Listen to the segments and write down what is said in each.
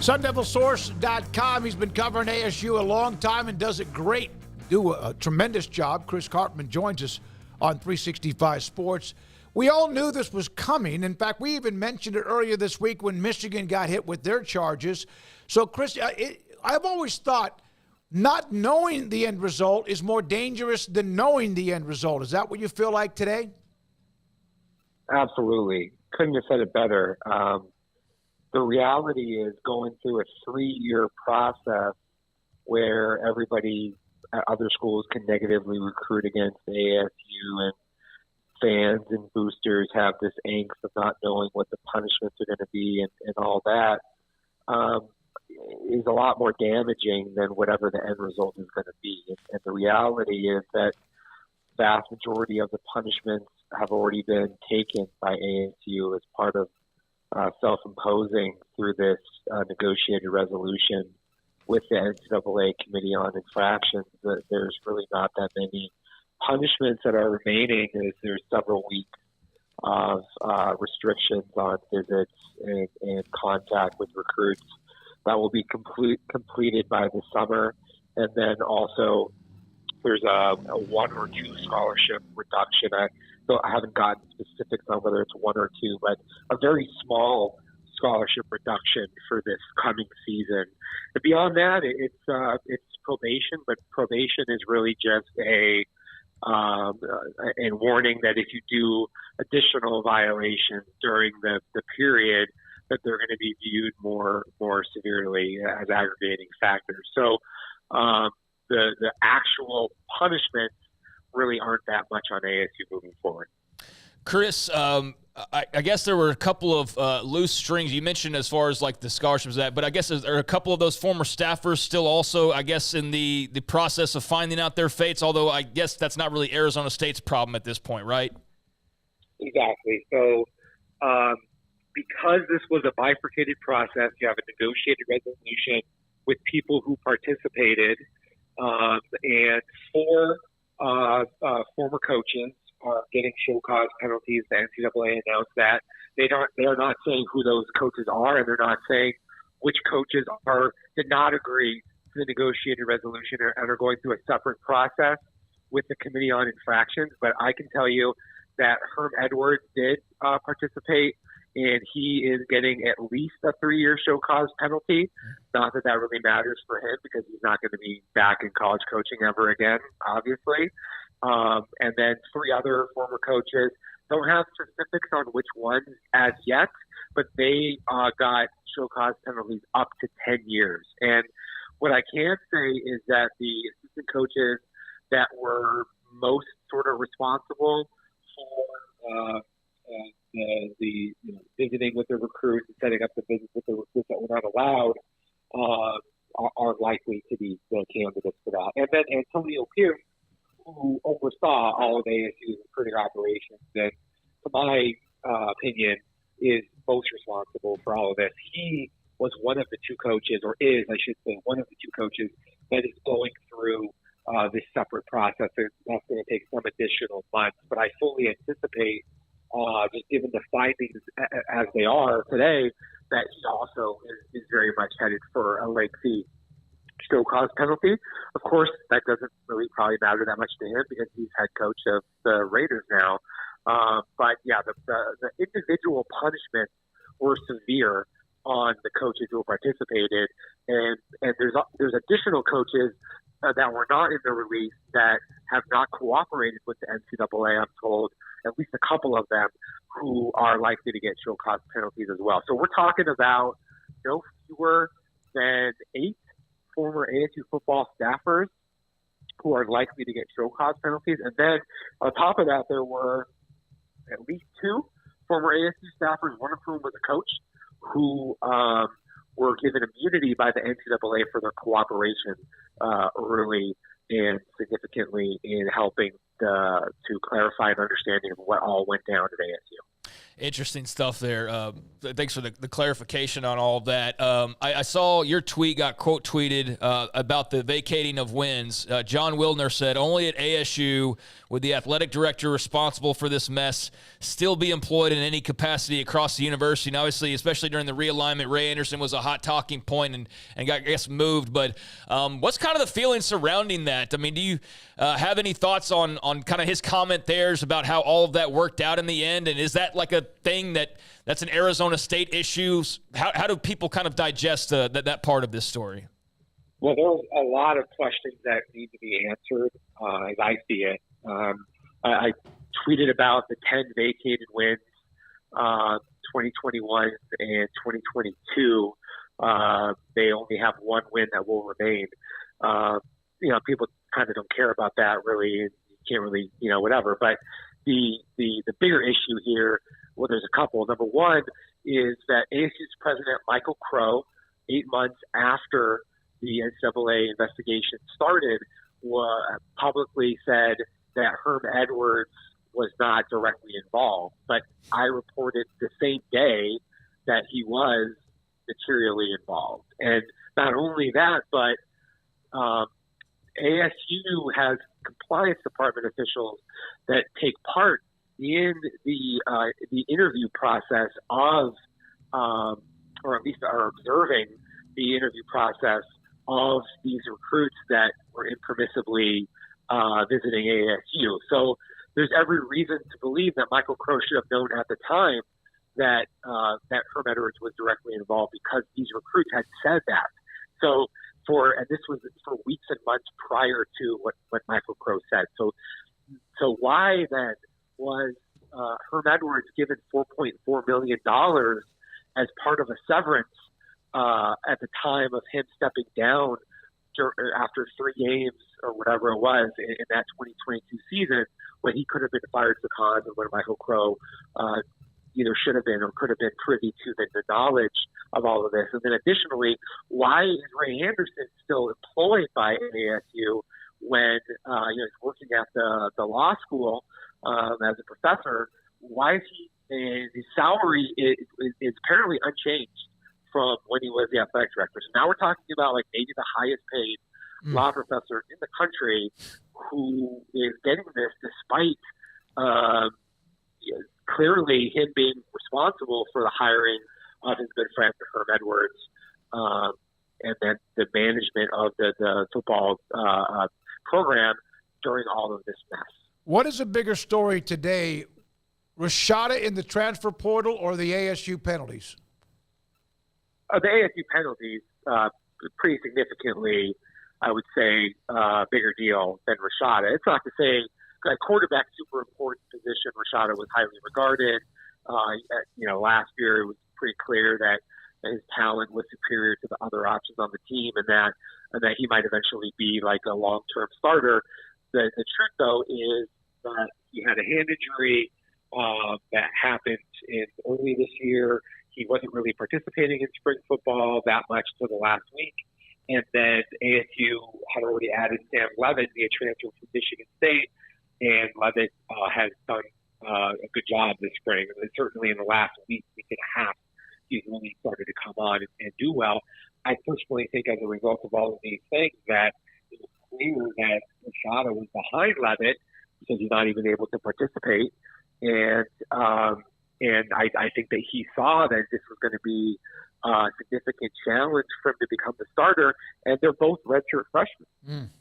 SunDevilSource.com. He's been covering ASU a long time and does it great. Do a tremendous job. Chris Karpman joins us on 365 Sports. We all knew this was coming. In fact, we even mentioned it earlier this week when Michigan got hit with their charges. So, Chris, I've always thought not knowing the end result is more dangerous than knowing the end result. Is that what you feel like today? Absolutely. Couldn't have said it better. The reality is going through a 3-year process where everybody at other schools can negatively recruit against ASU, and fans and boosters have this angst of not knowing what the punishments are going to be and all that, is a lot more damaging than whatever the end result is going to be. And the reality is that vast majority of the punishments have already been taken by ASU as part of self-imposing through this negotiated resolution with the NCAA Committee on Infractions. There's really not that many punishments that are remaining. There's several weeks of restrictions on visits and contact with recruits that will be completed by the summer. And then also there's a 1 or 2 scholarship reduction. I haven't gotten specifics on whether it's 1 or 2, but a very small scholarship reduction for this coming season. And beyond that, it's probation, but probation is really just a warning that if you do additional violations during the period, that they're going to be viewed more severely as aggravating factors. So the actual punishments really aren't that much on ASU moving forward. Chris, I guess there were a couple of loose strings you mentioned as far as like the scholarships, but I guess there are a couple of those former staffers still also, I guess, in the process of finding out their fates, although I guess that's not really Arizona State's problem at this point, right? Exactly. So because this was a bifurcated process, you have a negotiated resolution with people who participated, and 4 former coaches are getting show cause penalties. The NCAA announced that. They are not saying who those coaches are, and they're not saying which coaches did not agree to the negotiated resolution and are going through a separate process with the Committee on Infractions. But I can tell you that Herm Edwards did participate, and he is getting at least a 3-year show cause penalty. Not that that really matters for him because he's not going to be back in college coaching ever again, obviously. And then 3 other former coaches, don't have specifics on which ones as yet, but they got show cause penalties up to 10 years. And what I can say is that the assistant coaches that were most sort of responsible for the visiting with the recruits and setting up the visits with the recruits that were not allowed are likely to be the candidates for that. And then Antonio Pierce, who oversaw all of ASU's recruiting operations, and to my opinion, is most responsible for all of this. He was one of the 2 coaches, or is, I should say, one of the 2 coaches that is going through this separate process. That's going to take some additional months, but I fully anticipate, just given the findings as they are today, that he also is very much headed for a lengthy show cause penalty. Of course, that doesn't really probably matter that much to him because he's head coach of the Raiders now. But yeah, the individual punishments were severe on the coaches who participated, and there's additional coaches that were not in the release that have not cooperated with the NCAA. I'm told at least a couple of them who are likely to get show cause penalties as well. So we're talking about no fewer than 8 former ASU football staffers who are likely to get show cause penalties. And then on top of that, there were at least 2 former ASU staffers, one of whom was a coach, who were given immunity by the NCAA for their cooperation early and significantly in helping to clarify an understanding of what all went down at ASU. Interesting stuff there. Thanks for the clarification on all of that. I saw your tweet got quote tweeted about the vacating of wins. John Wildner said, only at ASU would the athletic director responsible for this mess still be employed in any capacity across the university. And obviously, especially during the realignment, Ray Anderson was a hot talking point and got, I guess, moved. But what's kind of the feeling surrounding that? I mean, do you have any thoughts on kind of his comment there about how all of that worked out in the end? And is that like a thing that's an Arizona State issue? How do people kind of digest that part of this story? Well, there's a lot of questions that need to be answered as I see it. I tweeted about the 10 vacated wins, 2021 and 2022. They only have one win that will remain. People kind of don't care about that really. You can't really, whatever. But the bigger issue here, well, there's a couple. Number one is that ASU's president, Michael Crow, 8 months after the NCAA investigation started, publicly said that Herm Edwards was not directly involved. But I reported the same day that he was materially involved. And not only that, but ASU has compliance department officials that take part in the interview process of, or at least are observing the interview process of these recruits that were impermissibly visiting ASU. So there's every reason to believe that Michael Crow should have known at the time that Herm Edwards was directly involved, because these recruits had said that. So and this was for weeks and months prior to what Michael Crow said. So why then was Herm Edwards given $4.4 million as part of a severance at the time of him stepping down after 3 games or whatever it was in that 2022 season, when he could have been fired for cause and when Michael Crow either should have been or could have been privy to the knowledge of all of this? And then additionally, why is Ray Anderson still employed by ASU when he's working at the law school as a professor? Why is his salary is apparently unchanged from when he was the athletic director? So now we're talking about like maybe the highest paid law professor in the country who is getting this despite clearly him being responsible for the hiring of his good friend Herm Edwards, and then the management of the football program during all of this mess. What is a bigger story today, Rashada in the transfer portal or the ASU penalties? The ASU penalties, pretty significantly, I would say, bigger deal than Rashada. It's not to say a quarterback, super important position. Rashada was highly regarded. Last year it was pretty clear that his talent was superior to the other options on the team, and that he might eventually be like a long-term starter. The truth, though, is that he had a hand injury that happened early this year. He wasn't really participating in spring football that much till the last week. And then ASU had already added Sam LeVit via transfer from Michigan State, and LeVit has done a good job this spring. And certainly in the last week and a half, he's really started to come on and do well. I personally think as a result of all of these things that it was clear that Rashada was behind LeVit because he's not even able to participate. And I think that he saw that this was going to be a significant challenge for him to become the starter, and they're both redshirt freshmen.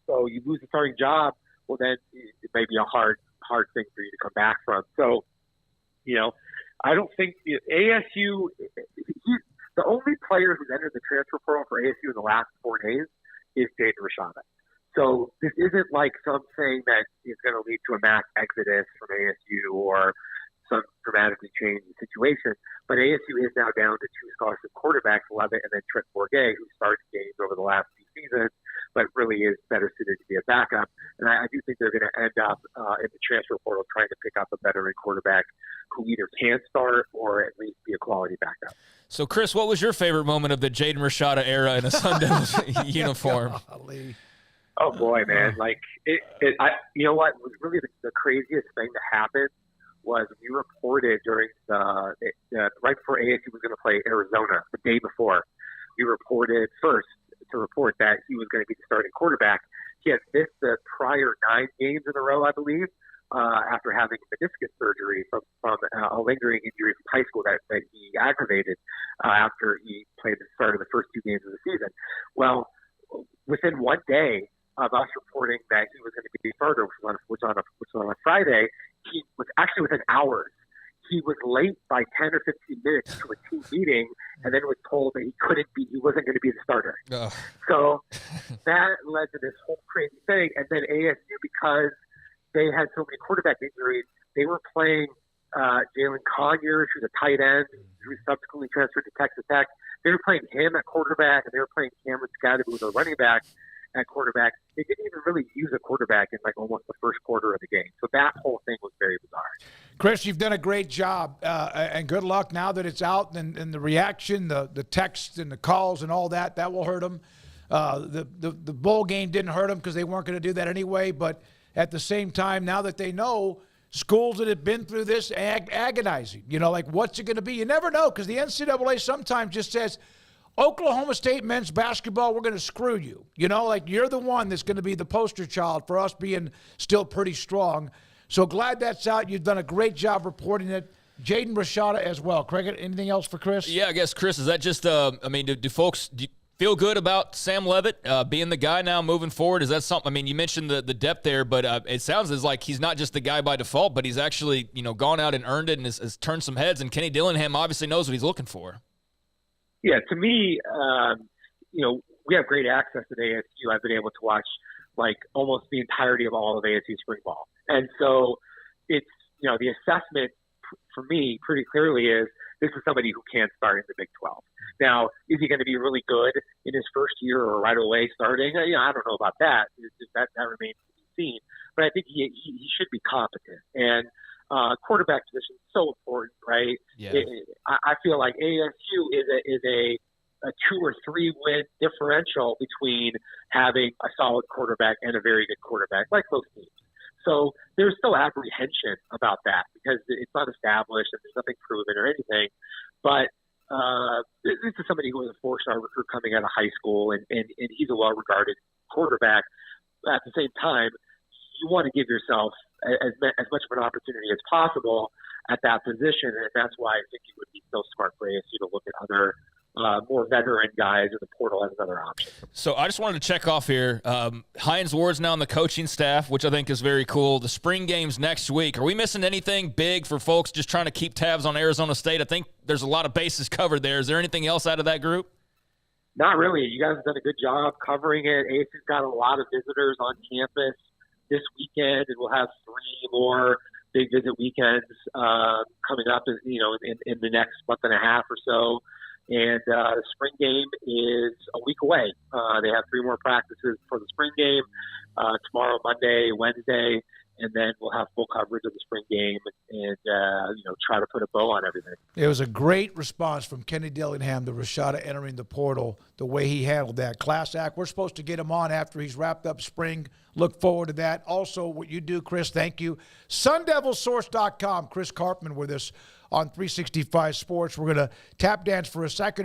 So you lose the starting job, well, then it may be a hard thing for you to come back from. So, I don't think ASU, the only player who's entered the transfer portal for ASU in the last 4 days is Jaden Rashada. So this isn't like something that is going to lead to a mass exodus from ASU or some dramatically changed situation. But ASU is now down to 2 scholarship quarterbacks, LeVit and then Trent Bourget, who started games over the last few seasons, but really is better suited to be a backup. And I do think they're going to end up in the transfer portal trying to pick up a veteran quarterback who either can start or at least be a quality backup. So, Chris, what was your favorite moment of the Jaden Rashada era in a Sun Devils uniform? Oh boy, man! Like you know what was really the craziest thing that happened was we reported during right before ASU was going to play Arizona the day before. We reported first to report that he was going to be the starting quarterback. He had missed the prior 9 games in a row, I believe, after having meniscus surgery from a lingering injury from high school that he aggravated after he played the start of the first 2 games of the season. Well, within 1 day of us reporting that he was going to be the starter, which was on a Friday, he was actually within hours. He was late by 10 or 15 minutes to a team meeting, and then was told that he wasn't going to be the starter. So that led to this whole crazy thing. And then ASU, because they had so many quarterback injuries, they were playing Jalen Conyers, who's a tight end, who subsequently transferred to Texas Tech. They were playing him at quarterback, and they were playing Cameron Scott, who was a running back, at quarterback. They didn't even really use a quarterback in like almost the first quarter of the game. So that whole thing was very bizarre. Chris, you've done a great job, and good luck now that it's out, and the reaction, the texts and the calls and all that will hurt them. The bowl game didn't hurt them because they weren't going to do that anyway, but at the same time, now that they know, schools that have been through this agonizing, like what's it going to be? You never know, because the NCAA sometimes just says, Oklahoma State men's basketball, we're going to screw you. Like you're the one that's going to be the poster child for us being still pretty strong. So glad that's out. You've done a great job reporting it. Jaden Rashada as well. Craig, anything else for Chris? Yeah, I guess, Chris, is that just, do folks feel good about Sam LeVit being the guy now moving forward? Is that something, you mentioned the depth there, but it sounds as like he's not just the guy by default, but he's actually, gone out and earned it and has turned some heads, and Kenny Dillingham obviously knows what he's looking for. Yeah, to me, we have great access at ASU. I've been able to watch like almost the entirety of all of ASU spring ball. And so it's, the assessment for me pretty clearly is this is somebody who can start in the Big 12. Now, is he going to be really good in his first year or right away starting? I don't know about that. That remains to be seen. But I think he should be competent. And quarterback position is so important, right? Yeah. I feel like ASU is a 2 or 3 win differential between having a solid quarterback and a very good quarterback, like most teams. So there's still apprehension about that because it's not established and there's nothing proven or anything. But this is somebody who was a 4-star recruit coming out of high school, and he's a well-regarded quarterback. At the same time, you want to give yourself as much of an opportunity as possible at that position, and that's why I think it would be so smart for ASU to look at other more veteran guys in the portal as another option. So I just wanted to check off here. Hines Ward's now on the coaching staff, which I think is very cool. The spring game's next week. Are we missing anything big for folks just trying to keep tabs on Arizona State? I think there's a lot of bases covered there. Is there anything else out of that group? Not really. You guys have done a good job covering it. ASU's got a lot of visitors on campus this weekend, and we'll have 3 more big visit weekends coming up, in the next month and a half or so. And the spring game is a week away. They have 3 more practices for the spring game, tomorrow, Monday, Wednesday, and then we'll have full coverage of the spring game and try to put a bow on everything. It was a great response from Kenny Dillingham to Rashada entering the portal, the way he handled that. Class act. We're supposed to get him on after he's wrapped up spring. Look forward to that. Also, what you do, Chris, thank you. SunDevilSource.com. Chris Karpman with us on 365 Sports. We're going to tap dance for a second.